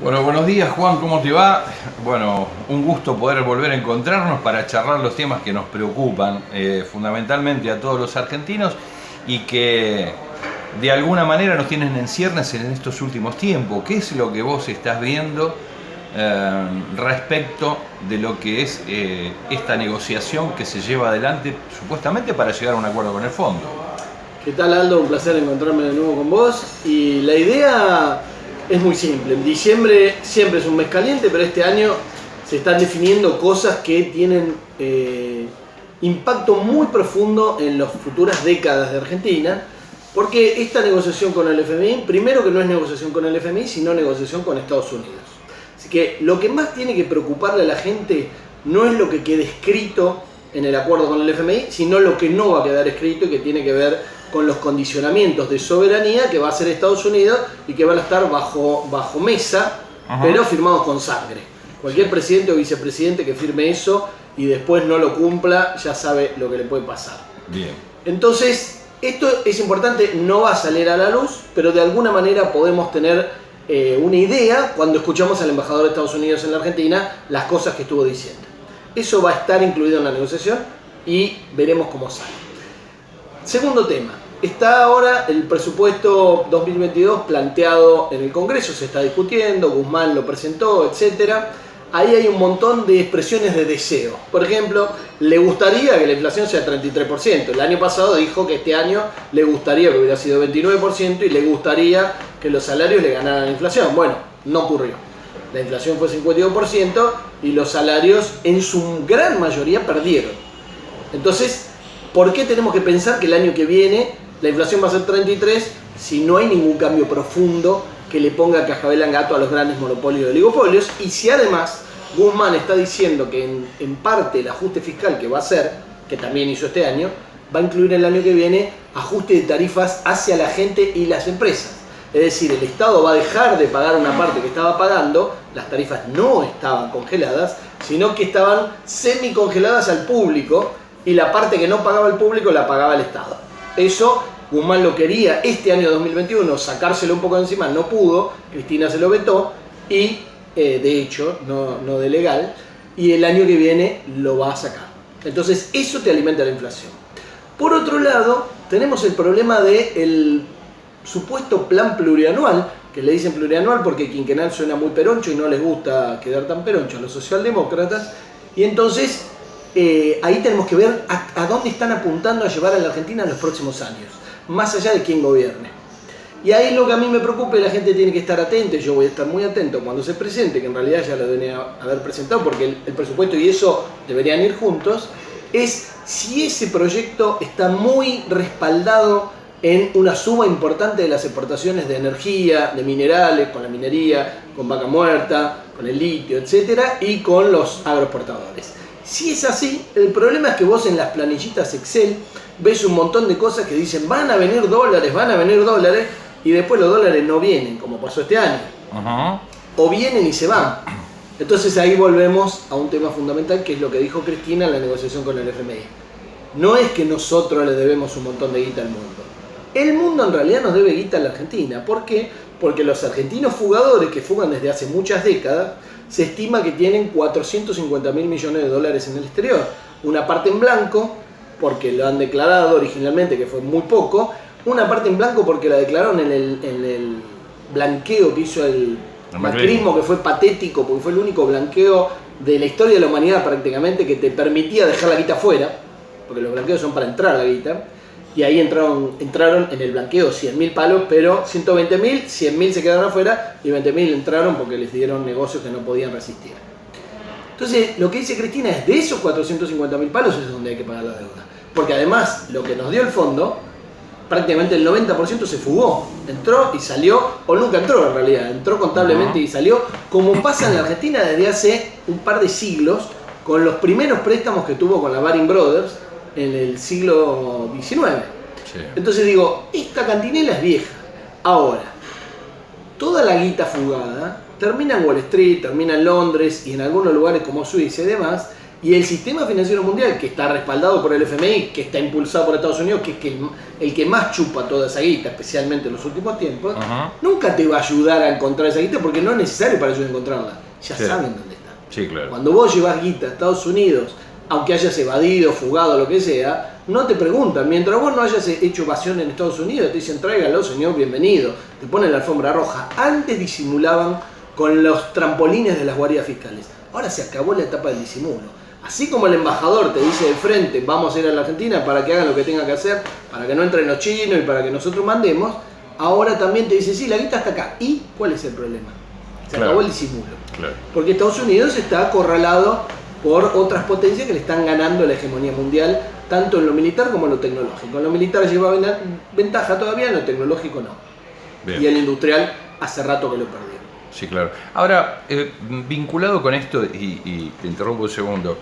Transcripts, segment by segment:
Bueno, buenos días Juan, ¿cómo te va? Bueno, un gusto poder volver a encontrarnos para charlar los temas que nos preocupan fundamentalmente a todos los argentinos y que de alguna manera nos tienen en ciernes en estos últimos tiempos. ¿Qué es lo que vos estás viendo respecto de lo que es esta negociación que se lleva adelante supuestamente para llegar a un acuerdo con el fondo? ¿Qué tal, Aldo? Un placer encontrarme de nuevo con vos. Y la idea es muy simple. En diciembre siempre es un mes caliente, pero este año se están definiendo cosas que tienen impacto muy profundo en las futuras décadas de Argentina, porque esta negociación con el FMI, primero que no es negociación con el FMI, sino negociación con Estados Unidos. Así que lo que más tiene que preocuparle a la gente no es lo que quede escrito en el acuerdo con el FMI, sino lo que no va a quedar escrito y que tiene que ver con los condicionamientos de soberanía que va a hacer Estados Unidos y que van a estar bajo mesa, pero firmados con sangre. Cualquier presidente o vicepresidente que firme eso y después no lo cumpla, ya sabe lo que le puede pasar. Bien. Entonces, esto es importante, no va a salir a la luz, pero de alguna manera podemos tener una idea cuando escuchamos al embajador de Estados Unidos en la Argentina las cosas que estuvo diciendo. Eso va a estar incluido en la negociación y veremos cómo sale. Segundo tema. Está ahora el presupuesto 2022 planteado en el Congreso, se está discutiendo, Guzmán lo presentó, etc. Ahí hay un montón de expresiones de deseo. Por ejemplo, le gustaría que la inflación sea 33%. El año pasado dijo que este año le gustaría que hubiera sido 29% y le gustaría que los salarios le ganaran la inflación. Bueno, no ocurrió. La inflación fue 52% y los salarios en su gran mayoría perdieron. Entonces, ¿por qué tenemos que pensar que el año que viene la inflación va a ser 33 si no hay ningún cambio profundo que le ponga cascabel en gato a los grandes monopolios y oligopolios? Y si además Guzmán está diciendo que en parte el ajuste fiscal que va a hacer, que también hizo este año, va a incluir el año que viene ajuste de tarifas hacia la gente y las empresas. Es decir, el Estado va a dejar de pagar una parte que estaba pagando, las tarifas no estaban congeladas, sino que estaban semicongeladas al público y la parte que no pagaba el público la pagaba el Estado. Eso Guzmán lo quería este año 2021, sacárselo un poco de encima, no pudo, Cristina se lo vetó y de hecho, no de legal, y el año que viene lo va a sacar. Entonces eso te alimenta la inflación. Por otro lado, tenemos el problema del supuesto plan plurianual, que le dicen plurianual porque quinquenal suena muy peroncho y no les gusta quedar tan peroncho a los socialdemócratas, y entonces ahí tenemos que ver a dónde están apuntando a llevar a la Argentina en los próximos años, más allá de quién gobierne. Y ahí lo que a mí me preocupa y la gente tiene que estar atenta, y yo voy a estar muy atento cuando se presente, que en realidad ya lo deben haber presentado porque el presupuesto y eso deberían ir juntos, es si ese proyecto está muy respaldado en una suma importante de las exportaciones de energía, de minerales, con la minería, con Vaca Muerta, con el litio, etcétera, y con los agroexportadores. Si es así, el problema es que vos en las planillitas Excel ves un montón de cosas que dicen van a venir dólares, y después los dólares no vienen, como pasó este año. O vienen y se van. Entonces ahí volvemos a un tema fundamental, que es lo que dijo Cristina en la negociación con el FMI. No es que nosotros le debemos un montón de guita al mundo. El mundo en realidad nos debe guita a la Argentina. ¿Por qué? Porque los argentinos fugadores, que fugan desde hace muchas décadas, se estima que tienen 450.000 millones de dólares en el exterior. Una parte en blanco, porque lo han declarado originalmente, que fue muy poco. Una parte en blanco porque la declararon en el blanqueo que hizo el macrismo, que fue patético, porque fue el único blanqueo de la historia de la humanidad prácticamente que te permitía dejar la guita fuera, porque los blanqueos son para entrar a la guita. Y ahí entraron en el blanqueo 100.000 palos, pero 120.000, 100.000 se quedaron afuera y 20.000 entraron porque les dieron negocios que no podían resistir. Entonces, lo que dice Cristina es, de esos 450.000 palos es donde hay que pagar la deuda. Porque además, lo que nos dio el fondo, prácticamente el 90% se fugó. Entró y salió, o nunca entró en realidad, entró contablemente y salió, como pasa en la Argentina desde hace un par de siglos, con los primeros préstamos que tuvo con la Baring Brothers, en el siglo XIX. Sí. Entonces digo, esta cantinela es vieja. Ahora, toda la guita fugada termina en Wall Street, termina en Londres y en algunos lugares como Suiza y demás, Y el sistema financiero mundial, que está respaldado por el FMI, que está impulsado por Estados Unidos, que es el que más chupa toda esa guita, especialmente en los últimos tiempos, nunca te va a ayudar a encontrar esa guita porque no es necesario para ellos encontrarla. Ya saben dónde está. Sí, claro. Cuando vos llevas guita a Estados Unidos, aunque hayas evadido, fugado, lo que sea, no te preguntan. Mientras vos no hayas hecho evasión en Estados Unidos, te dicen tráigalo, señor, bienvenido. Te ponen la alfombra roja. Antes disimulaban con los trampolines de las guardias fiscales. Ahora se acabó la etapa del disimulo. Así como el embajador te dice de frente, vamos a ir a la Argentina para que hagan lo que tengan que hacer, para que no entren los chinos y para que nosotros mandemos, ahora también te dice, sí, la guita está acá. ¿Y cuál es el problema? Se acabó el disimulo. Claro. Porque Estados Unidos está acorralado por otras potencias que le están ganando la hegemonía mundial, tanto en lo militar como en lo tecnológico. En lo militar lleva ventaja todavía, en lo tecnológico no. Bien. Y en lo industrial hace rato que lo perdió. Sí, claro. Ahora, vinculado con esto, y te interrumpo un segundo,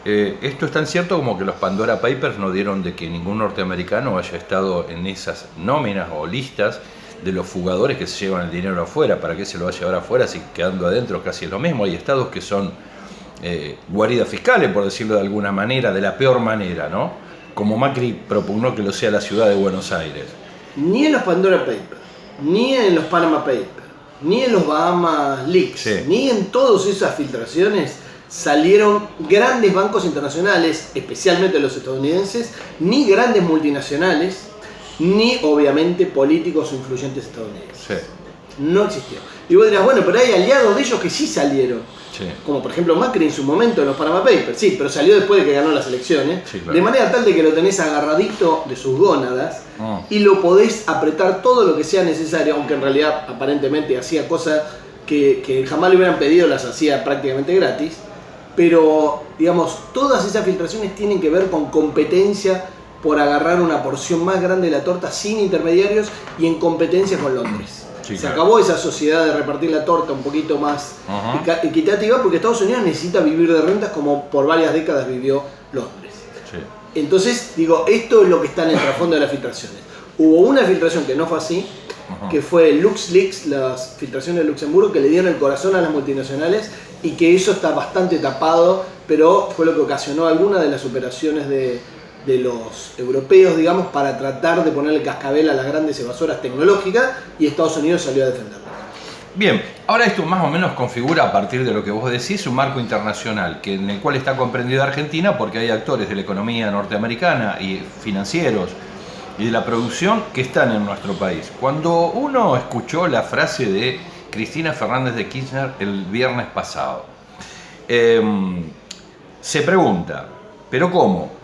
esto es tan cierto como que los Pandora Papers no dieron de que ningún norteamericano haya estado en esas nóminas o listas de los fugadores que se llevan el dinero afuera. ¿Para qué se lo va a llevar afuera si quedando adentro casi es lo mismo? Hay estados que son guaridas fiscales, por decirlo de alguna manera, de la peor manera, ¿no? Como Macri propugnó que lo sea la ciudad de Buenos Aires. Ni en los Pandora Papers, ni en los Panama Papers, ni en los Bahamas Leaks, ni en todas esas filtraciones salieron grandes bancos internacionales, especialmente los estadounidenses, ni grandes multinacionales, ni obviamente políticos o influyentes estadounidenses. No existió. Y vos dirás, bueno, pero hay aliados de ellos que sí salieron. Como por ejemplo Macri en su momento en los Panama Papers, sí, pero salió después de que ganó las elecciones, de manera tal de que lo tenés agarradito de sus gónadas y lo podés apretar todo lo que sea necesario, aunque en realidad aparentemente hacía cosas que jamás le hubieran pedido, las hacía prácticamente gratis, pero digamos, todas esas filtraciones tienen que ver con competencia por agarrar una porción más grande de la torta sin intermediarios y en competencia con Londres. Se acabó esa sociedad de repartir la torta un poquito más equitativa porque Estados Unidos necesita vivir de rentas como por varias décadas vivió Londres. Entonces, digo, esto es lo que está en el trasfondo de las filtraciones. Hubo una filtración que no fue así, que fue LuxLeaks, las filtraciones de Luxemburgo, que le dieron el corazón a las multinacionales y que eso está bastante tapado, pero fue lo que ocasionó algunas de las operaciones de los europeos, digamos, para tratar de ponerle cascabel a las grandes evasoras tecnológicas, y Estados Unidos salió a defenderlas. Bien, ahora esto más o menos configura, a partir de lo que vos decís, un marco internacional en el cual está comprendida Argentina, porque hay actores de la economía norteamericana y financieros y de la producción que están en nuestro país. Cuando uno escuchó la frase de Cristina Fernández de Kirchner el viernes pasado, se pregunta, ¿pero cómo?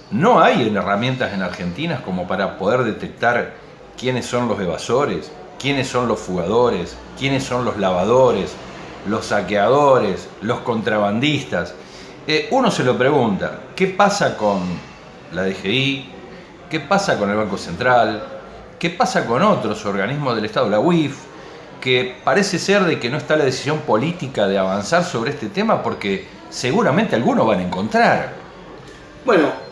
¿No hay herramientas en Argentina como para poder detectar quiénes son los evasores, quiénes son los fugadores, quiénes son los lavadores, los saqueadores, los contrabandistas? Uno se lo pregunta, ¿qué pasa con la DGI? ¿Qué pasa con el Banco Central? ¿Qué pasa con otros organismos del Estado, la UIF? Que parece ser de que no está la decisión política de avanzar sobre este tema porque seguramente algunos van a encontrar. Bueno,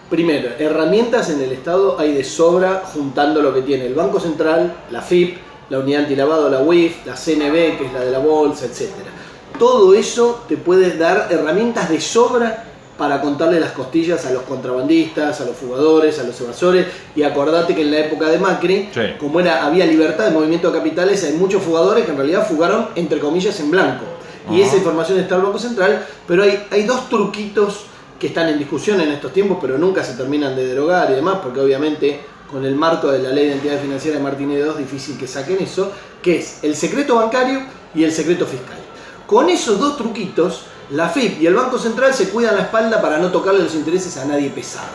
primero, herramientas en el Estado hay de sobra, juntando lo que tiene el Banco Central, la FIP, la Unidad Antilavado, la UIF, la CNB, que es la de la bolsa, etc. Todo eso te puede dar herramientas de sobra para contarle las costillas a los contrabandistas, a los fugadores, a los evasores. Y acordate que en la época de Macri, como había libertad de movimiento de capitales, hay muchos fugadores que en realidad fugaron, entre comillas, en blanco. Y esa información está en el Banco Central, pero hay dos truquitos que están en discusión en estos tiempos, pero nunca se terminan de derogar y demás, porque obviamente con el marco de la Ley de Entidades Financieras de Martínez II es difícil que saquen eso, que es el secreto bancario y el secreto fiscal. Con esos dos truquitos, la FIP y el Banco Central se cuidan la espalda para no tocarle los intereses a nadie pesado.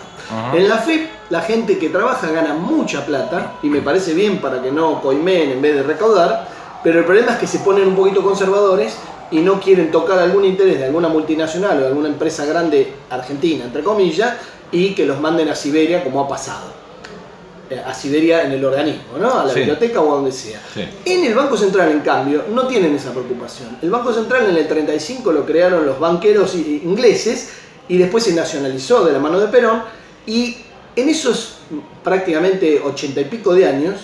En la FIP, la gente que trabaja gana mucha plata, y me parece bien para que no coimeen en vez de recaudar, pero el problema es que se ponen un poquito conservadores y no quieren tocar algún interés de alguna multinacional o de alguna empresa grande argentina, entre comillas, y que los manden a Siberia como ha pasado. A Siberia en el organismo, ¿no? A la biblioteca o a donde sea. En el Banco Central, en cambio, no tienen esa preocupación. El Banco Central en el 35 lo crearon los banqueros ingleses y después se nacionalizó de la mano de Perón, y en esos prácticamente 80 y pico de años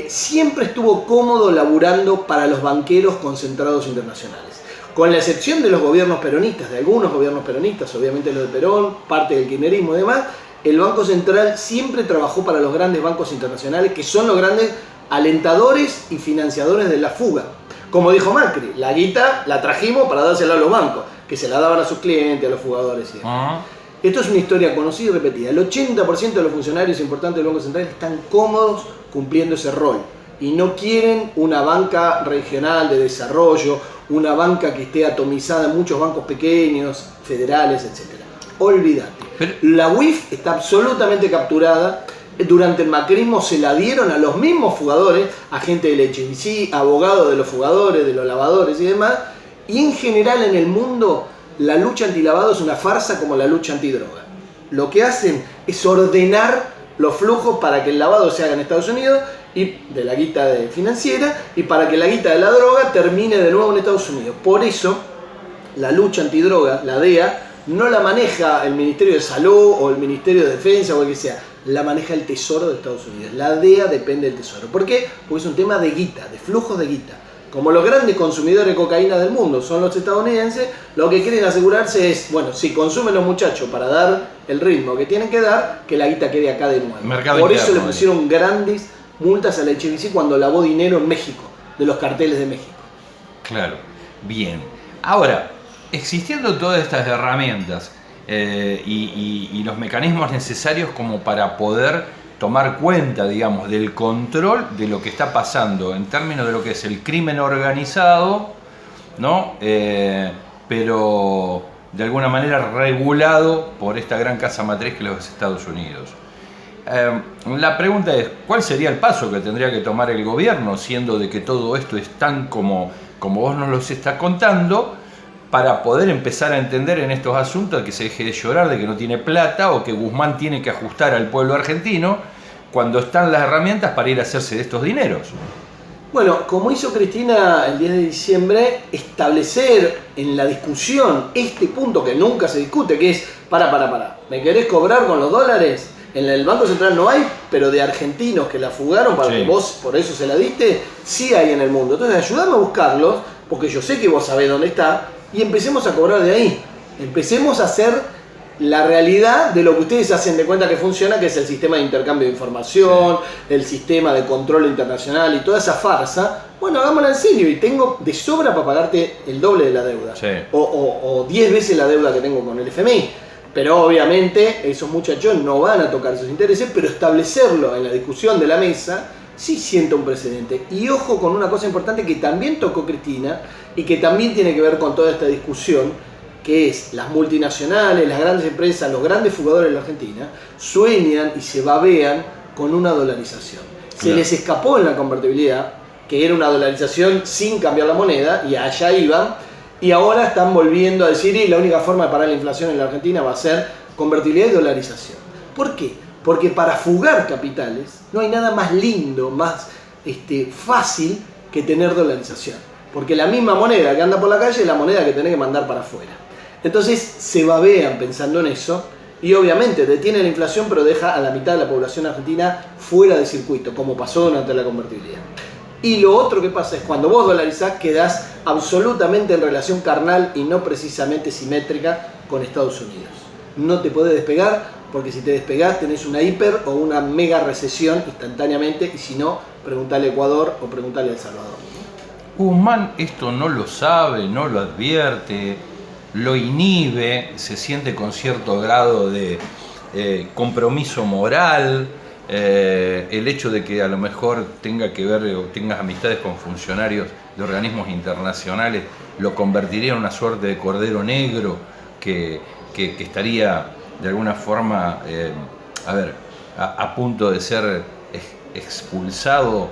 siempre estuvo cómodo laburando para los banqueros concentrados internacionales. Con la excepción de los gobiernos peronistas, de algunos gobiernos peronistas, obviamente los de Perón, parte del kirchnerismo y demás, el Banco Central siempre trabajó para los grandes bancos internacionales, que son los grandes alentadores y financiadores de la fuga. Como dijo Macri, la guita la trajimos para dársela a los bancos, que se la daban a sus clientes, a los jugadores y demás. Esto es una historia conocida y repetida. El 80% de los funcionarios importantes del Banco Central están cómodos cumpliendo ese rol y no quieren una banca regional de desarrollo, una banca que esté atomizada en muchos bancos pequeños, federales, etc. Olvídate. La UIF está absolutamente capturada. Durante el macrismo se la dieron a los mismos fugadores, a gente del HBC, abogados de los fugadores, de los lavadores y demás. Y en general en el mundo la lucha antilavado es una farsa como la lucha antidroga. Lo que hacen es ordenar los flujos para que el lavado se haga en Estados Unidos y de la guita financiera y para que la guita de la droga termine de nuevo en Estados Unidos. Por eso la lucha antidroga, la DEA, no la maneja el Ministerio de Salud o el Ministerio de Defensa o el que sea, la maneja el Tesoro de Estados Unidos. La DEA depende del Tesoro. ¿Por qué? Porque es un tema de guita, de flujos de guita. Como los grandes consumidores de cocaína del mundo son los estadounidenses, lo que quieren asegurarse es, bueno, si consumen los muchachos para dar el ritmo que tienen que dar, que la guita quede acá de nuevo. Por eso le pusieron grandes multas a la HBC cuando lavó dinero en México, de los carteles de México. Claro, bien. Ahora, existiendo todas estas herramientas y los mecanismos necesarios como para poder tomar cuenta, digamos, del control de lo que está pasando en términos de lo que es el crimen organizado, ¿no? Pero de alguna manera regulado por esta gran casa matriz que es los Estados Unidos. La pregunta es, ¿cuál sería el paso que tendría que tomar el gobierno, siendo de que todo esto es tan como vos nos lo estás contando, para poder empezar a entender en estos asuntos que se deje de llorar de que no tiene plata o que Guzmán tiene que ajustar al pueblo argentino cuando están las herramientas para ir a hacerse de estos dineros? Bueno, como hizo Cristina el 10 de diciembre, establecer en la discusión este punto que nunca se discute, que es, para, ¿me querés cobrar con los dólares? En el Banco Central no hay, pero de argentinos que la fugaron para que vos por eso se la diste, sí hay en el mundo. Entonces ayudame a buscarlos, porque yo sé que vos sabés dónde está, y empecemos a cobrar de ahí. Empecemos a hacer la realidad de lo que ustedes hacen de cuenta que funciona, que es el sistema de intercambio de información, el sistema de control internacional y toda esa farsa. Bueno, hagámosla en serio y tengo de sobra para pagarte el doble de la deuda. O 10 veces la deuda que tengo con el FMI. Pero obviamente esos muchachos no van a tocar sus intereses, pero establecerlo en la discusión de la mesa sí sienta un precedente. Y ojo con una cosa importante que también tocó Cristina y que también tiene que ver con toda esta discusión, que es las multinacionales, las grandes empresas, los grandes fugadores de la Argentina, sueñan y se babean con una dolarización. Se les escapó en la convertibilidad, que era una dolarización sin cambiar la moneda, y allá iban, y ahora están volviendo a decir, y la única forma de parar la inflación en la Argentina va a ser convertibilidad y dolarización. ¿Por qué? Porque para fugar capitales no hay nada más lindo, más fácil que tener dolarización. Porque la misma moneda que anda por la calle es la moneda que tenés que mandar para afuera. Entonces se babean pensando en eso y obviamente detiene la inflación pero deja a la mitad de la población argentina fuera de circuito, como pasó durante la convertibilidad. Y lo otro que pasa es cuando vos dolarizás quedás absolutamente en relación carnal y no precisamente simétrica con Estados Unidos. No te podés despegar porque si te despegás tenés una hiper o una mega recesión instantáneamente y si no, preguntale a Ecuador o preguntale a El Salvador. Guzmán esto no lo sabe, no lo advierte, lo inhibe, se siente con cierto grado de compromiso moral. El hecho de que a lo mejor tenga que ver o tengas amistades con funcionarios de organismos internacionales lo convertiría en una suerte de cordero negro que estaría de alguna forma a punto de ser expulsado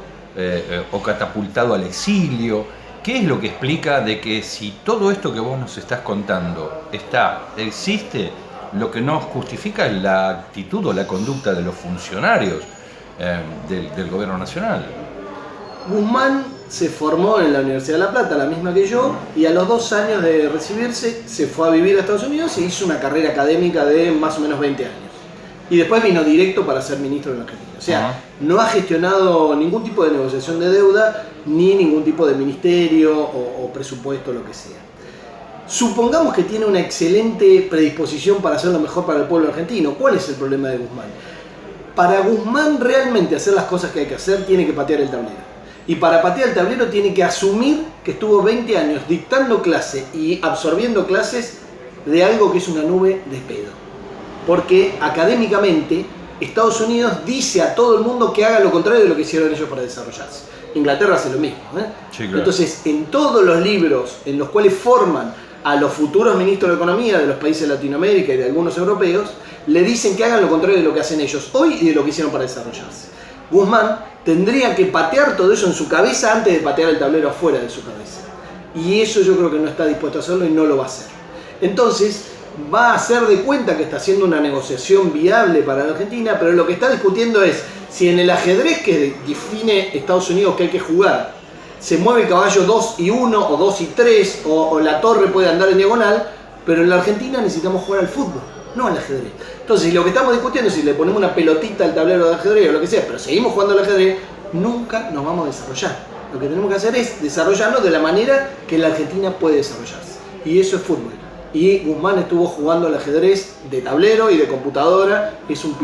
o catapultado al exilio. ¿Qué es lo que explica de que si todo esto que vos nos estás contando existe, lo que no justifica es la actitud o la conducta de los funcionarios del gobierno nacional? Guzmán se formó en la Universidad de La Plata, la misma que yo, y a los 2 años de recibirse se fue a vivir a Estados Unidos e hizo una carrera académica de más o menos 20 años. Y después vino directo para ser ministro de la Argentina. O sea, no ha gestionado ningún tipo de negociación de deuda, ni ningún tipo de ministerio o presupuesto, lo que sea. Supongamos que tiene una excelente predisposición para hacer lo mejor para el pueblo argentino. ¿Cuál es el problema de Guzmán? Para Guzmán realmente hacer las cosas que hay que hacer, tiene que patear el tablero. Y para patear el tablero tiene que asumir que estuvo 20 años dictando clase y absorbiendo clases de algo que es una nube de pedo. Porque académicamente Estados Unidos dice a todo el mundo que haga lo contrario de lo que hicieron ellos para desarrollarse. Inglaterra hace lo mismo. Sí, claro. Entonces, en todos los libros en los cuales forman a los futuros ministros de Economía de los países de Latinoamérica y de algunos europeos, le dicen que hagan lo contrario de lo que hacen ellos hoy y de lo que hicieron para desarrollarse. Guzmán tendría que patear todo eso en su cabeza antes de patear el tablero afuera de su cabeza. Y eso yo creo que no está dispuesto a hacerlo y no lo va a hacer. Entonces, va a hacer de cuenta que está haciendo una negociación viable para la Argentina, pero lo que está discutiendo es si en el ajedrez que define Estados Unidos que hay que jugar, se mueve el caballo 2 y 1 o 2 y 3 o la torre puede andar en diagonal, pero en la Argentina necesitamos jugar al fútbol, no al ajedrez. Entonces, lo que estamos discutiendo es si le ponemos una pelotita al tablero de ajedrez o lo que sea, pero seguimos jugando al ajedrez, nunca nos vamos a desarrollar. Lo que tenemos que hacer es desarrollarnos de la manera que la Argentina puede desarrollarse. Y eso es fútbol. Y Guzmán estuvo jugando al ajedrez de tablero y de computadora, es un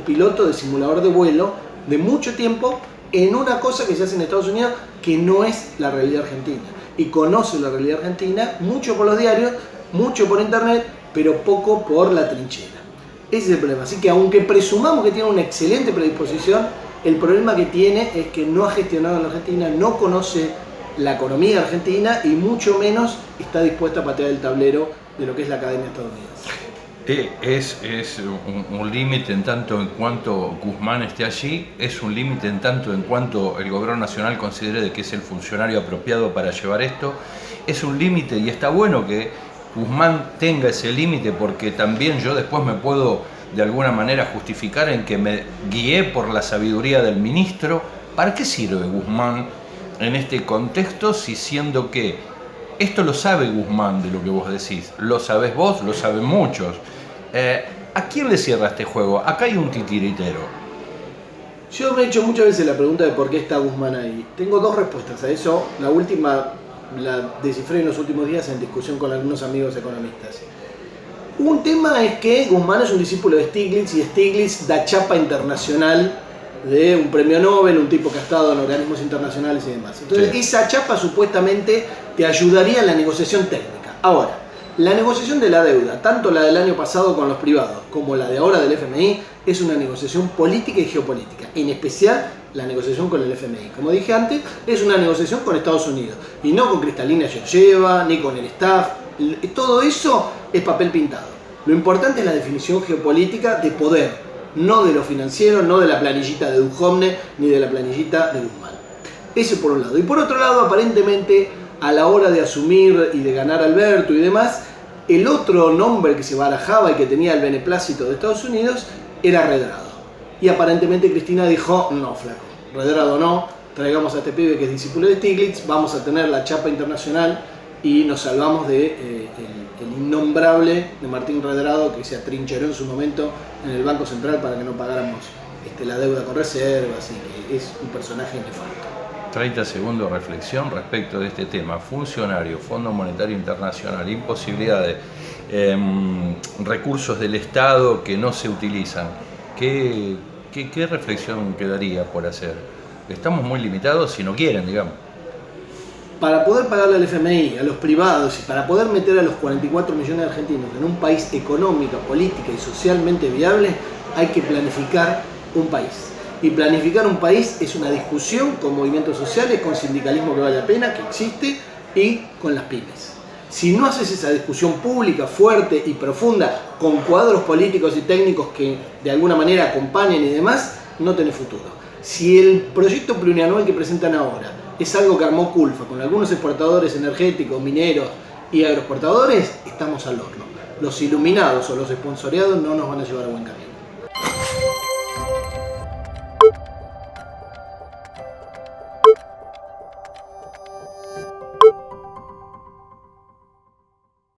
piloto de simulador de vuelo de mucho tiempo en una cosa que se hace en Estados Unidos que no es la realidad argentina. Y conoce la realidad argentina mucho por los diarios, mucho por internet, pero poco por la trinchera. Ese es el problema. Así que aunque presumamos que tiene una excelente predisposición, el problema que tiene es que no ha gestionado en la Argentina, no conoce la economía argentina y mucho menos está dispuesta a patear el tablero de lo que es la academia estadounidense. Es un límite en tanto en cuanto Guzmán esté allí, es un límite en tanto en cuanto el gobierno nacional considere de que es el funcionario apropiado para llevar esto, es un límite y está bueno que Guzmán tenga ese límite porque también yo después me puedo de alguna manera justificar en que me guié por la sabiduría del ministro. ¿Para qué sirve Guzmán en este contexto si siendo que esto lo sabe Guzmán de lo que vos decís, lo sabés vos, lo saben muchos? ¿A quién le cierra este juego? Acá hay un titiritero. Yo me he hecho muchas veces la pregunta de por qué está Guzmán ahí. Tengo dos respuestas a eso. La última la descifré en los últimos días en discusión con algunos amigos economistas. Un tema es que Guzmán es un discípulo de Stiglitz y Stiglitz da chapa internacional de un premio Nobel, un tipo que ha estado en organismos internacionales y demás. Entonces, sí, esa chapa supuestamente te ayudaría en la negociación técnica. Ahora, la negociación de la deuda, tanto la del año pasado con los privados como la de ahora del FMI, es una negociación política y geopolítica, en especial la negociación con el FMI. Como dije antes, es una negociación con Estados Unidos y no con Kristalina Georgieva, ni con el staff. Todo eso es papel pintado. Lo importante es la definición geopolítica de poder, no de lo financiero, no de la planillita de Duhovne ni de la planillita de Guzmán. Eso por un lado. Y por otro lado, aparentemente, a la hora de asumir y de ganar Alberto y demás, el otro nombre que se barajaba y que tenía el beneplácito de Estados Unidos era Redrado. Y aparentemente Cristina dijo, no, flaco, Redrado no, traigamos a este pibe que es discípulo de Stiglitz, vamos a tener la chapa internacional y nos salvamos de el innombrable de Martín Redrado, que se atrincheró en su momento en el Banco Central para que no pagáramos la deuda con reservas, y que es un personaje nefasto. 30 segundos de reflexión respecto de este tema. Funcionario, Fondo Monetario Internacional, imposibilidad de recursos del Estado que no se utilizan. ¿Qué reflexión quedaría por hacer? Estamos muy limitados si no quieren, digamos. Para poder pagarle al FMI, a los privados y para poder meter a los 44 millones de argentinos en un país económica, política y socialmente viable, hay que planificar un país. Y planificar un país es una discusión con movimientos sociales, con sindicalismo que vale la pena, que existe, y con las pymes. Si no haces esa discusión pública, fuerte y profunda, con cuadros políticos y técnicos que de alguna manera acompañen y demás, no tenés futuro. Si el proyecto plurianual que presentan ahora es algo que armó Culfa con algunos exportadores energéticos, mineros y agroexportadores, estamos al horno. Los iluminados o los esponsoreados no nos van a llevar a buen camino.